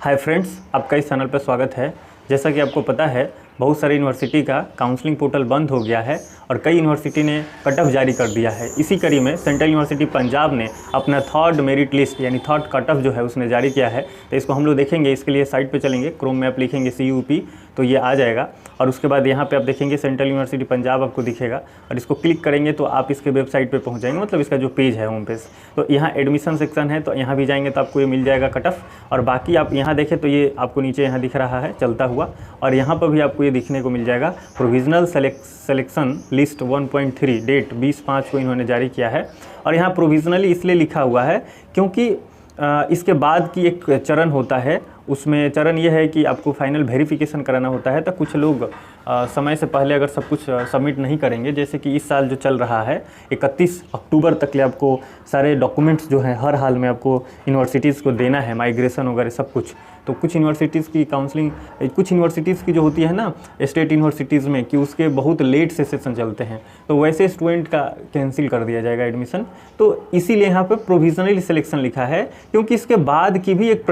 Hi friends, आपका इस channel पर स्वागत है। जैसा कि आपको पता है, बहुत सारी यूनिवर्सिटी का काउंसलिंग पोर्टल बंद हो गया है और कई यूनिवर्सिटी ने कट ऑफ जारी कर दिया है। इसी कड़ी में सेंट्रल यूनिवर्सिटी पंजाब ने अपना थर्ड मेरिट लिस्ट यानी थर्ड कट ऑफ जो है उसने जारी किया है। तो इसको हम लोग देखेंगे। इसके लिए साइट पे चलेंगे, क्रोम में आप लिखेंगे CUP तो ये आ जाएगा और उसके बाद यहाँ पे आप देखेंगे सेंट्रल यूनिवर्सिटी पंजाब आपको दिखेगा और इसको क्लिक करेंगे तो आप इसके वेबसाइट पे पहुँच जाएंगे, मतलब इसका जो पेज है होम पेज। तो यहाँ एडमिशन सेक्शन है, तो यहाँ भी जाएंगे तो आपको ये मिल जाएगा कट ऑफ। और बाकी आप यहाँ देखें तो ये आपको नीचे यहाँ दिख रहा है चलता हुआ, और यहाँ पर भी आपको ये दिखने को मिल जाएगा प्रोविजनल सिलेक्शन लिस्ट 1.3 डेट 20/5 को इन्होंने जारी किया है। और यहाँ प्रोविजनली इसलिए लिखा हुआ है क्योंकि इसके बाद की एक चरण होता है, उसमें चरण ये है कि आपको फाइनल वेरिफिकेशन कराना होता है। तो कुछ लोग समय से पहले अगर सब कुछ सबमिट नहीं करेंगे, जैसे कि इस साल जो चल रहा है 31 अक्टूबर तक ले आपको सारे डॉक्यूमेंट्स जो हैं हर हाल में आपको यूनिवर्सिटीज़ को देना है, माइग्रेशन वगैरह सब कुछ। तो कुछ यूनिवर्सिटीज़ की काउंसलिंग, कुछ यूनिवर्सिटीज़ की जो होती है ना स्टेट यूनिवर्सिटीज़ में, कि उसके बहुत लेट से सेशन चलते हैं, तो वैसे स्टूडेंट का कैंसिल कर दिया जाएगा एडमिशन। तो इसीलिए यहाँ पे प्रोविजनली सिलेक्शन लिखा है, क्योंकि इसके बाद की भी एक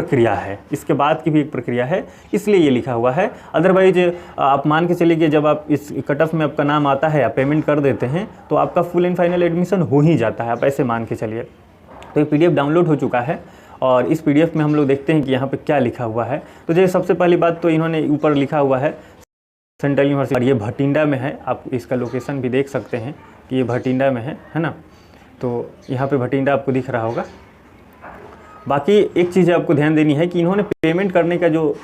प्रक्रिया है, इसलिए ये लिखा हुआ है। अदरवाइज आप मान के चलिए कि जब आप इस कट ऑफ में आपका नाम आता है, आप पेमेंट कर देते हैं तो आपका फुल एंड फाइनल एडमिशन हो ही जाता है, आप ऐसे मान के चलिए। तो ये PDF डाउनलोड हो चुका है और इस PDF में हम लोग देखते हैं कि यहाँ पे क्या लिखा हुआ है। तो जैसे सबसे पहली बात तो इन्होंने ऊपर लिखा हुआ है सेंट्रल यूनिवर्सिटी, और ये भटिंडा में है। आप इसका लोकेशन भी देख सकते हैं कि ये भटिंडा में है ना। तो यहाँ पे भटिंडा आपको दिख रहा होगा। बाकी एक चीज़ आपको ध्यान देनी है कि इन्होंने पेमेंट करने का जो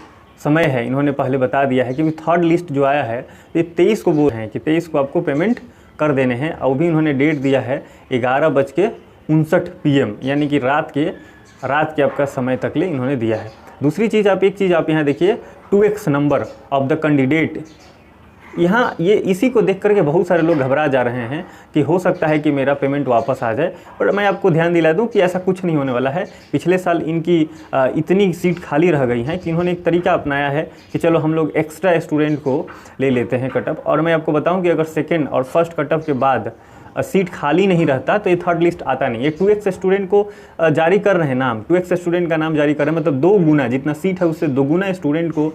समय है इन्होंने पहले बता दिया है, क्योंकि थर्ड लिस्ट जो आया है ये 23 को बोल रहे हैं कि 23 को आपको पेमेंट कर देने हैं। और भी उन्होंने डेट दिया है 11:59 PM, यानी कि रात के आपका समय तक ले इन्होंने दिया है। दूसरी चीज़ एक चीज़ आप यहाँ देखिए, 2x number of the candidate. यहाँ ये इसी को देख करके बहुत सारे लोग घबरा जा रहे हैं कि हो सकता है कि मेरा पेमेंट वापस आ जाए, पर मैं आपको ध्यान दिला दूं कि ऐसा कुछ नहीं होने वाला है। पिछले साल इनकी इतनी सीट खाली रह गई हैं कि इन्होंने एक तरीका अपनाया है कि चलो हम लोग एक्स्ट्रा स्टूडेंट को ले लेते हैं कट ऑफ। और मैं आपको बताऊं कि अगर सेकेंड और फर्स्ट कट ऑफ के बाद सीट खाली नहीं रहता तो ये थर्ड लिस्ट आता नहीं। ये 2x स्टूडेंट को जारी कर रहे हैं नाम, 2x स्टूडेंट का नाम जारी कर रहे हैं, मतलब 2 गुना जितना सीट है उससे 2 गुना स्टूडेंट को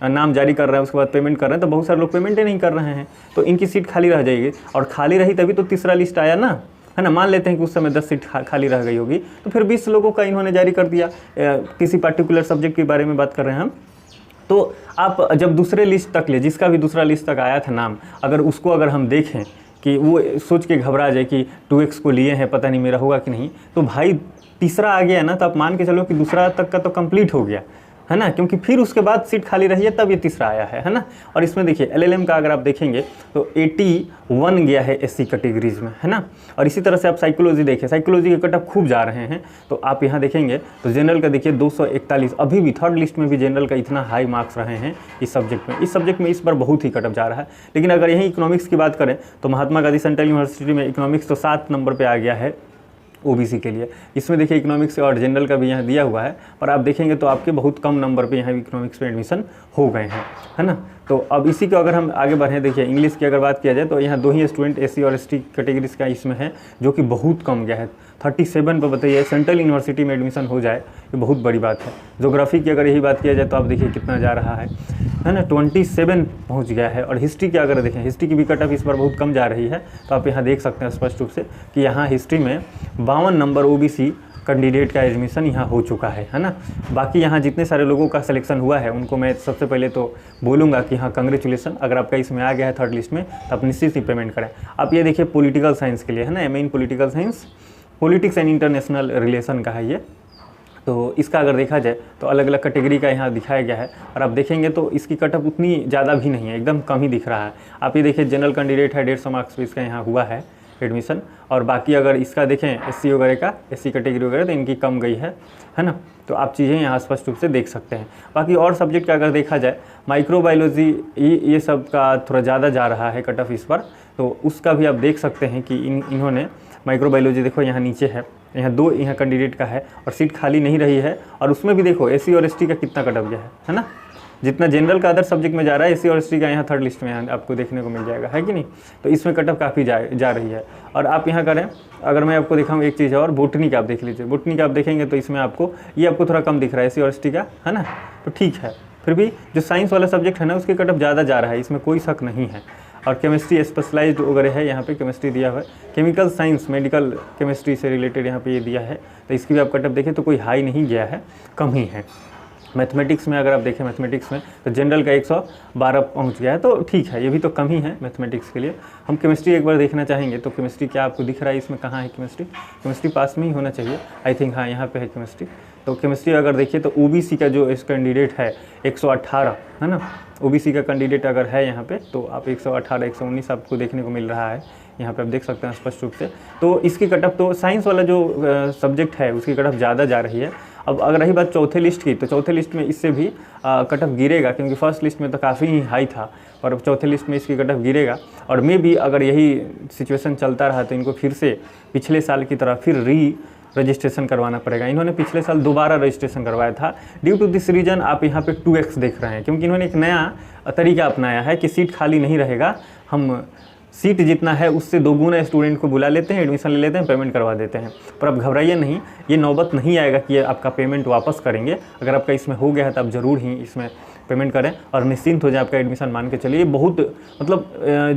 नाम जारी कर रहे हैं, उसके बाद पेमेंट कर रहे हैं। तो बहुत सारे लोग पेमेंट ही नहीं कर रहे हैं, तो इनकी सीट खाली रह जाएगी। और खाली रही तभी तो तीसरा लिस्ट आया ना, है ना। मान लेते हैं कि उस समय 10 सीट खाली रह गई होगी, तो फिर 20 लोगों का इन्होंने जारी कर दिया। किसी पर्टिकुलर सब्जेक्ट के बारे में बात कर रहे हैं हम। तो आप जब दूसरे लिस्ट तक ले, जिसका भी दूसरा लिस्ट तक आया था नाम, अगर हम देखें कि वो सोच के घबरा जाए कि 2x को लिए हैं, पता नहीं मेरा होगा कि नहीं, तो भाई तीसरा आ गया ना, तो आप मान के चलो कि दूसरा तक का तो कंप्लीट हो गया, है ना, क्योंकि फिर उसके बाद सीट खाली रही है तब ये तीसरा आया है ना। और इसमें देखिए LLM का अगर आप देखेंगे तो 81 गया है SC कैटेगरीज में, है ना। और इसी तरह से आप साइकोलॉजी देखें, साइकोलॉजी के कट ऑफ खूब जा रहे हैं। तो आप यहाँ देखेंगे तो जनरल का देखिए 241, अभी भी थर्ड लिस्ट में भी जनरल का इतना हाई मार्क्स रहे हैं इस सब्जेक्ट में इस बार बहुत ही कट ऑफ जा रहा है। लेकिन अगर यहीं इकोनॉमिक्स की बात करें तो महात्मा गांधी सेंट्रल यूनिवर्सिटी में इकोनॉमिक्स तो 7 नंबर पर आ गया है OBC के लिए। इसमें देखिए इकोनॉमिक्स और जनरल का भी यहाँ दिया हुआ है, पर आप देखेंगे तो आपके बहुत कम नंबर पे यहाँ इकोनॉमिक्स में एडमिशन हो गए हैं, है ना। तो अब इसी को अगर हम आगे बढ़ें, देखिए इंग्लिश की अगर बात किया जाए तो यहाँ 2 ही स्टूडेंट SC और ST कैटेगरीज का इसमें है, जो कि बहुत कम गया है। 37 पर बताइए सेंट्रल यूनिवर्सिटी में एडमिशन हो जाए, ये बहुत बड़ी बात है। ज्योग्राफी की अगर यही बात किया जाए तो आप देखिए कितना जा रहा है ना, 27 पहुंच गया है। और हिस्ट्री की अगर देखें, हिस्ट्री की भी कट ऑफ इस बार बहुत कम जा रही है। तो आप यहाँ देख सकते हैं स्पष्ट रूप से कि यहाँ हिस्ट्री में 52 नंबर OBC कैंडिडेट का एडमिशन यहाँ हो चुका है ना। बाकी यहाँ जितने सारे लोगों का सिलेक्शन हुआ है उनको मैं सबसे पहले तो बोलूँगा कि हाँ कंग्रेचुलेसन, अगर आपका इसमें आ गया है थर्ड लिस्ट में तो आप निश्चित ही पेमेंट करें। आप ये देखिए पॉलिटिकल साइंस के लिए, है ना, MA in political science, politics and international relation का है ये। तो इसका अगर देखा जाए तो अलग अलग कैटेगरी का यहाँ दिखाया गया है, और आप देखेंगे तो इसकी कट ऑफ उतनी ज़्यादा भी नहीं है, एकदम कम ही दिख रहा है। आप ये देखिए जनरल कैंडिडेट है 150 मार्क्स पे इसका यहाँ हुआ है एडमिशन। और बाकी अगर इसका देखें SC वगैरह का, SC कैटेगरी वगैरह, तो इनकी कम गई है ना। तो आप चीज़ें यहाँ स्पष्ट रूप से देख सकते हैं। बाकी और सब्जेक्ट का अगर देखा जाए, माइक्रोबायोलॉजी ये सब का थोड़ा ज़्यादा जा रहा है कट ऑफ इस बार, तो उसका भी आप देख सकते हैं कि इन्होंने माइक्रोबायोलॉजी देखो यहाँ नीचे है, यहाँ 2 यहाँ कैंडिडेट का है और सीट खाली नहीं रही है। और उसमें भी देखो SC और ST का कितना कट ऑफ गया है ना, जितना जनरल का अदर सब्जेक्ट में जा रहा है, एससी और एसटी का यहाँ थर्ड लिस्ट में आपको देखने को मिल जाएगा, है कि नहीं। तो इसमें कट ऑफ काफ़ी जा रही है। और आप यहाँ करें, अगर मैं आपको दिखाऊँ एक चीज़ और, बोटनी का आप देख लीजिए, बोटनी का आप देखेंगे तो इसमें आपको ये आपको थोड़ा कम दिख रहा है एससी और एसटी का, है ना। तो ठीक है, फिर भी जो साइंस वाला सब्जेक्ट है ना उसके कट ऑफ ज़्यादा जा रहा है, इसमें कोई शक नहीं है। और केमिस्ट्री स्पेशलाइज्ड वगैरह है, यहाँ पे केमिस्ट्री दिया हुआ है, केमिकल साइंस मेडिकल केमिस्ट्री से रिलेटेड यहाँ पे ये दिया है। तो इसकी भी आप कट ऑफ देखें तो कोई हाई नहीं गया है, कम ही है। मैथमेटिक्स में अगर आप देखें, मैथमेटिक्स में तो जनरल का 112 पहुंच गया है, तो ठीक है, ये भी तो कम ही है मैथमेटिक्स के लिए। हम केमिस्ट्री एक बार देखना चाहेंगे, तो केमिस्ट्री क्या आपको दिख रहा है इसमें, कहाँ है केमिस्ट्री? केमिस्ट्री पास में ही होना चाहिए आई थिंक, हाँ यहाँ पे है केमिस्ट्री। तो केमिस्ट्री अगर देखिए तो ओबीसी का जो इस कैंडिडेट है 118, है ना, ओबीसी का कैंडिडेट अगर है यहाँ पे तो आप 118 119 आपको देखने को मिल रहा है, यहाँ पे आप देख सकते हैं स्पष्ट रूप से। तो इसकी कट ऑफ, तो साइंस वाला जो सब्जेक्ट है उसकी कट ऑफ ज़्यादा जा रही है। अब अगर रही बात चौथे लिस्ट की, तो चौथे लिस्ट में इससे भी कट ऑफ गिरेगा, क्योंकि फर्स्ट लिस्ट में तो काफ़ी ही हाई था, और चौथे लिस्ट में इसकी कट ऑफ गिरेगा। और मे भी अगर यही सिचुएशन चलता रहा तो इनको फिर से पिछले साल की तरह फिर रजिस्ट्रेशन करवाना पड़ेगा। इन्होंने पिछले साल दोबारा रजिस्ट्रेशन करवाया था। ड्यू टू दिस रीजन आप यहाँ पे 2x देख रहे हैं, क्योंकि इन्होंने एक नया तरीका अपनाया है कि सीट खाली नहीं रहेगा, हम सीट जितना है उससे दोगुना स्टूडेंट को बुला लेते हैं, एडमिशन ले लेते हैं, पेमेंट करवा देते हैं। पर अब घबराइए नहीं, ये नौबत नहीं आएगा कि आपका पेमेंट वापस करेंगे। अगर आपका इसमें हो गया है तो आप ज़रूर ही इसमें पेमेंट करें और निश्चिंत हो जाए, आपका एडमिशन मान के चलिए। बहुत मतलब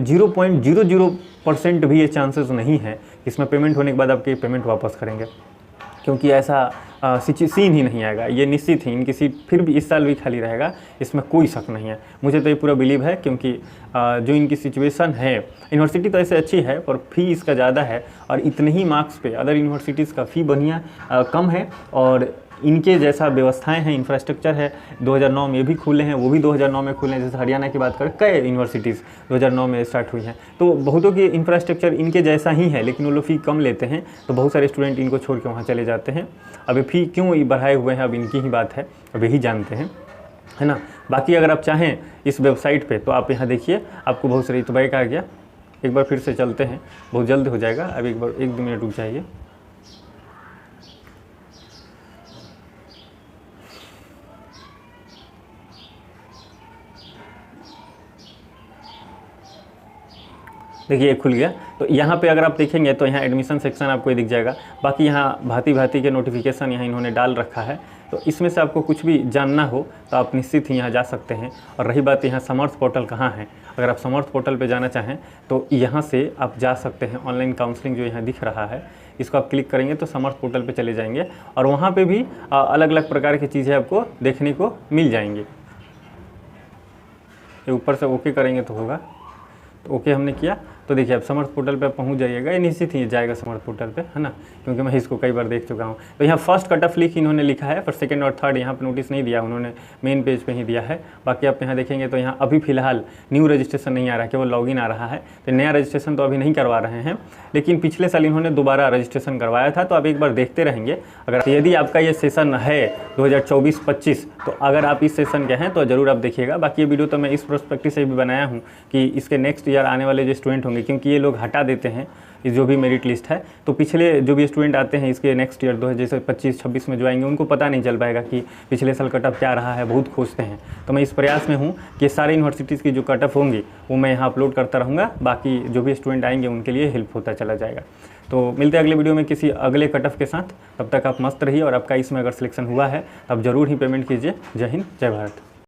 0.00% भी ये चांसेस नहीं है इसमें पेमेंट होने के बाद आपके पेमेंट वापस करेंगे, क्योंकि ऐसा सीन ही नहीं आएगा, ये निश्चित ही इनकी सीट फिर भी इस साल भी खाली रहेगा, इसमें कोई शक नहीं है। मुझे तो ये पूरा बिलीव है, क्योंकि जो इनकी सिचुएशन है, यूनिवर्सिटी तो ऐसे अच्छी है पर फ़ी इसका ज़्यादा है, और इतने ही मार्क्स पे अदर यूनिवर्सिटीज़ का फ़ी बढ़िया कम है, और इनके जैसा व्यवस्थाएं हैं, इंफ्रास्ट्रक्चर है। 2009 में भी खुले हैं, वो भी 2009 में खुले हैं। जैसे हरियाणा की बात करें, कई यूनिवर्सिटीज़ 2009 में स्टार्ट हुई हैं, तो बहुतों की इंफ्रास्ट्रक्चर इनके जैसा ही है, लेकिन वो लोग फ़ी कम लेते हैं, तो बहुत सारे स्टूडेंट इनको छोड़ के वहाँ चले जाते हैं। अब फ़ी क्यों बढ़ाए हुए हैं, अब इनकी ही बात है, अब यही जानते हैं, है ना। बाकी अगर आप चाहें इस वेबसाइट पे तो आप यहाँ देखिए, आपको बहुत सारी, तो बैक आ गया, एक बार फिर से चलते हैं, बहुत जल्द हो जाएगा। अब एक बार 1-2 मिनट रुक जाइए। देखिए खुल गया। तो यहाँ पे अगर आप देखेंगे तो यहाँ एडमिशन सेक्शन आपको दिख जाएगा। बाकी यहाँ भांति के नोटिफिकेशन यहाँ इन्होंने डाल रखा है, तो इसमें से आपको कुछ भी जानना हो तो आप निश्चित ही यहाँ जा सकते हैं। और रही बात यहाँ समर्थ पोर्टल कहाँ है, अगर आप समर्थ पोर्टल पे जाना चाहें तो यहाँ से आप जा सकते हैं। ऑनलाइन काउंसलिंग जो यहाँ दिख रहा है, इसको आप क्लिक करेंगे तो समर्थ पोर्टल पे चले जाएंगे, और वहाँ पे भी अलग अलग प्रकार की चीज़ें आपको देखने को मिल जाएंगी। ये ऊपर से ओके करेंगे तो होगा, तो ओके हमने किया। तो देखिए अब समर्थ पोर्टल पे पहुंच जाइएगा, ये निश्चित ही जाएगा समर्थ पोर्टल पे, है ना, क्योंकि मैं इसको कई बार देख चुका हूं। तो यहाँ फर्स्ट कट ऑफ लिख इन्होंने लिखा है, पर सेकंड और थर्ड यहाँ पे नोटिस नहीं दिया, उन्होंने मेन पेज पे ही दिया है। बाकी आप यहाँ देखेंगे तो यहाँ अभी फ़िलहाल न्यू रजिस्ट्रेशन नहीं आ रहा है, केवल लॉगिन आ रहा है। तो नया रजिस्ट्रेशन तो अभी नहीं करवा रहे हैं, लेकिन पिछले साल इन्होंने दोबारा रजिस्ट्रेशन करवाया था, तो आप एक बार देखते रहेंगे। अगर यदि आपका ये सेशन है 2024-25, तो अगर आप इस सेशन के हैं तो ज़रूर आप देखिएगा। बाकी ये वीडियो तो मैं इस पर्सपेक्टिव से भी बनाया हूँ कि इसके नेक्स्ट ईयर आने वाले जो स्टूडेंट होंगे, क्योंकि ये लोग हटा देते हैं इस जो भी मेरिट लिस्ट है, तो पिछले जो भी स्टूडेंट आते हैं इसके नेक्स्ट ईयर 2025-26 में जो आएंगे, उनको पता नहीं चल पाएगा कि पिछले साल कट ऑफ क्या रहा है, बहुत खोजते हैं। तो मैं इस प्रयास में हूँ कि सारे यूनिवर्सिटीज़ की जो कट ऑफ होंगी वो मैं यहाँ अपलोड करता रहूँगा। बाकी जो भी स्टूडेंट आएंगे उनके लिए हेल्प होता चला जाएगा। तो मिलते हैं अगले वीडियो में किसी अगले कट ऑफ के साथ। तब तक आप मस्त रहिए, और आपका इसमें अगर सिलेक्शन हुआ है तब ज़रूर ही पेमेंट कीजिए। जय हिंद, जय भारत।